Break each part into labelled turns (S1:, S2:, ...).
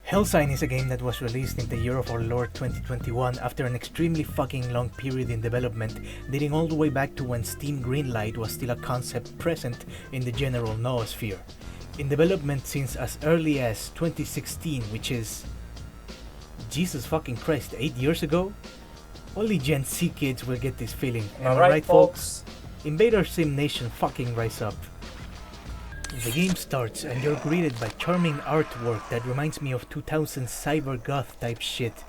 S1: Hellsign is a game that was released in the year of our Lord 2021 after an extremely fucking long period in development, dating all the way back to when Steam Greenlight was still a concept present in the general noosphere. In development since as early as 2016, which is... Jesus fucking Christ, 8 years ago? Only Gen Z kids will get this feeling, am I right folks? Invader Sim Nation fucking rise up. The game starts and you're greeted by charming artwork that reminds me of 2000s cyber goth type shit.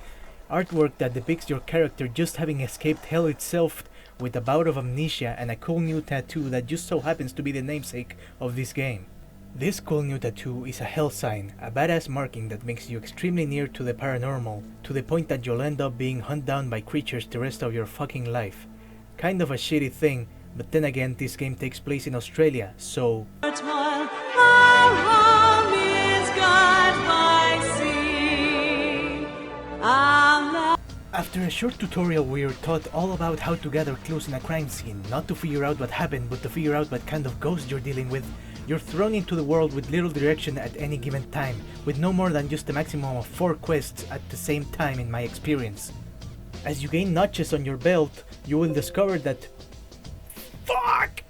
S1: Artwork that depicts your character just having escaped hell itself with a bout of amnesia and a cool new tattoo that just so happens to be the namesake of this game. This cool new tattoo is a hell sign, a badass marking that makes you extremely near to the paranormal, to the point that you'll end up being hunted down by creatures the rest of your fucking life. Kind of a shitty thing, but then again this game takes place in Australia, so... After a short tutorial we are taught all about how to gather clues in a crime scene, not to figure out what happened but to figure out what kind of ghost you're dealing with. You're thrown into the world with little direction at any given time, with no more than just a maximum of 4 quests at the same time in my experience. As you gain notches on your belt, you will discover that... Fuck!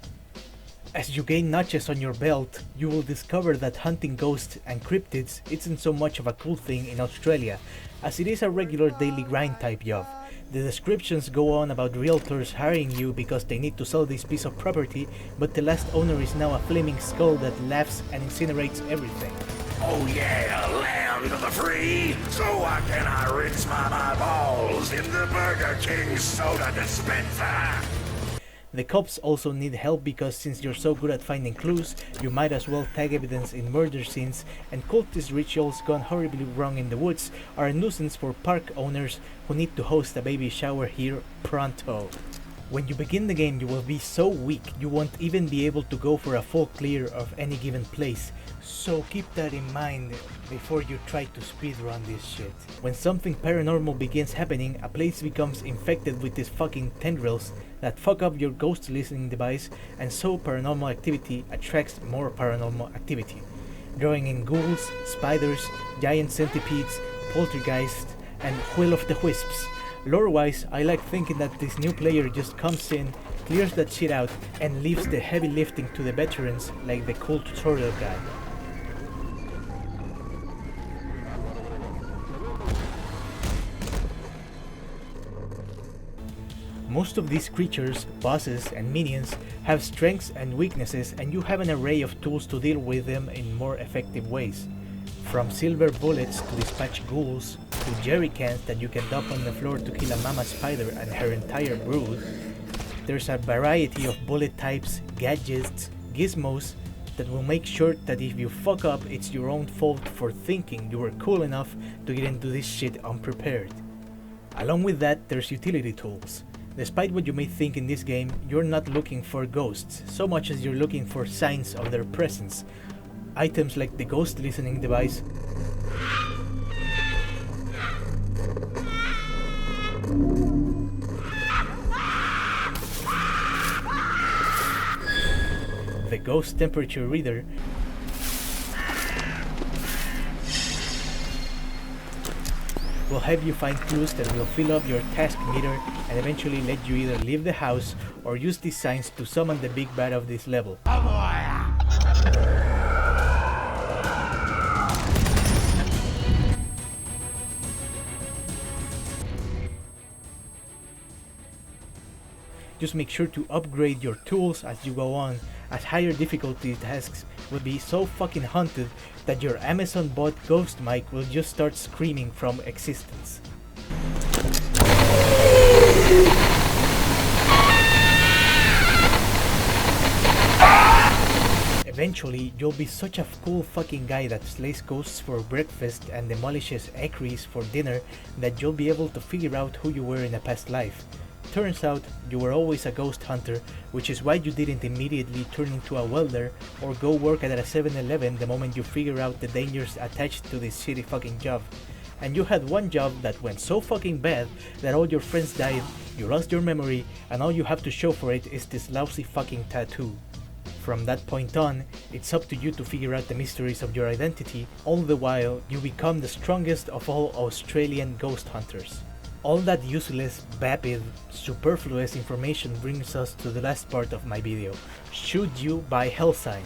S1: As you gain notches on your belt, you will discover that hunting ghosts and cryptids isn't so much of a cool thing in Australia, as it is a regular daily grind type job. The descriptions go on about realtors hiring you because they need to sell this piece of property, but the last owner is now a flaming skull that laughs and incinerates everything.
S2: Oh yeah, land of the free! So why can I rinse my balls in the Burger King soda dispenser?
S1: The cops also need help because since you're so good at finding clues, you might as well tag evidence in murder scenes, and cultist rituals gone horribly wrong in the woods are a nuisance for park owners who need to host a baby shower here pronto. When you begin the game you will be so weak you won't even be able to go for a full clear of any given place, so keep that in mind before you try to speedrun this shit. When something paranormal begins happening, a place becomes infected with these fucking tendrils that fuck up your ghost listening device, and so paranormal activity attracts more paranormal activity, drawing in ghouls, spiders, giant centipedes, poltergeists, and Will of the Wisps. Lore-wise, I like thinking that this new player just comes in, clears that shit out, and leaves the heavy lifting to the veterans like the cool tutorial guy. Most of these creatures, bosses, and minions have strengths and weaknesses, and you have an array of tools to deal with them in more effective ways. From silver bullets to dispatch ghouls, to jerry cans that you can dump on the floor to kill a mama spider and her entire brood, there's a variety of bullet types, gadgets, gizmos that will make sure that if you fuck up it's your own fault for thinking you were cool enough to get into this shit unprepared. Along with that, there's utility tools. Despite what you may think in this game, you're not looking for ghosts so much as you're looking for signs of their presence. Items like the ghost listening device, the ghost temperature reader, will have you find clues that will fill up your task meter and eventually let you either leave the house or use these signs to summon the big bad of this level. Just make sure to upgrade your tools as you go on, as higher difficulty tasks will be so fucking haunted that your Amazon bought ghost mic will just start screaming from existence. Eventually, you'll be such a cool fucking guy that slays ghosts for breakfast and demolishes equerries for dinner that you'll be able to figure out who you were in a past life. Turns out, you were always a ghost hunter, which is why you didn't immediately turn into a welder or go work at a 7-Eleven the moment you figure out the dangers attached to this shitty fucking job. And you had one job that went so fucking bad that all your friends died, you lost your memory, and all you have to show for it is this lousy fucking tattoo. From that point on, it's up to you to figure out the mysteries of your identity, all the while you become the strongest of all Australian ghost hunters. All that useless, vapid, superfluous information brings us to the last part of my video. Should you buy Hellsign?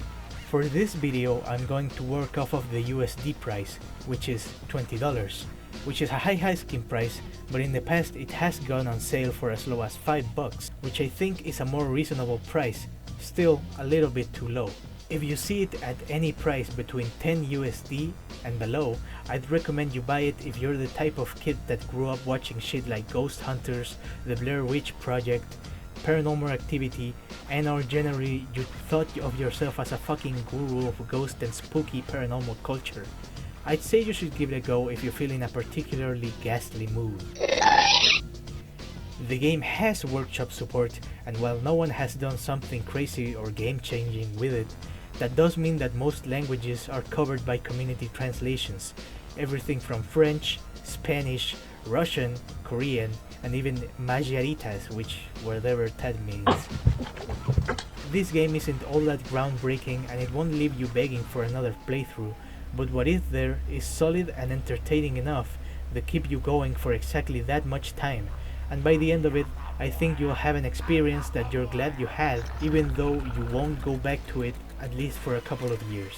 S1: For this video, I'm going to work off of the USD price, which is $20, which is a high skin price, but in the past it has gone on sale for as low as $5, which I think is a more reasonable price, still a little bit too low. If you see it at any price between 10 USD and below, I'd recommend you buy it if you're the type of kid that grew up watching shit like Ghost Hunters, The Blair Witch Project, Paranormal Activity, and or generally you thought of yourself as a fucking guru of ghost and spooky paranormal culture. I'd say you should give it a go if you feel in a particularly ghastly mood. The game has workshop support, and while no one has done something crazy or game-changing with it, that does mean that most languages are covered by community translations, everything from French, Spanish, Russian, Korean, and even Magyaritas, which whatever that means. This game isn't all that groundbreaking and it won't leave you begging for another playthrough, but what is there is solid and entertaining enough to keep you going for exactly that much time, and by the end of it, I think you'll have an experience that you're glad you had, even though you won't go back to it at least for a couple of years.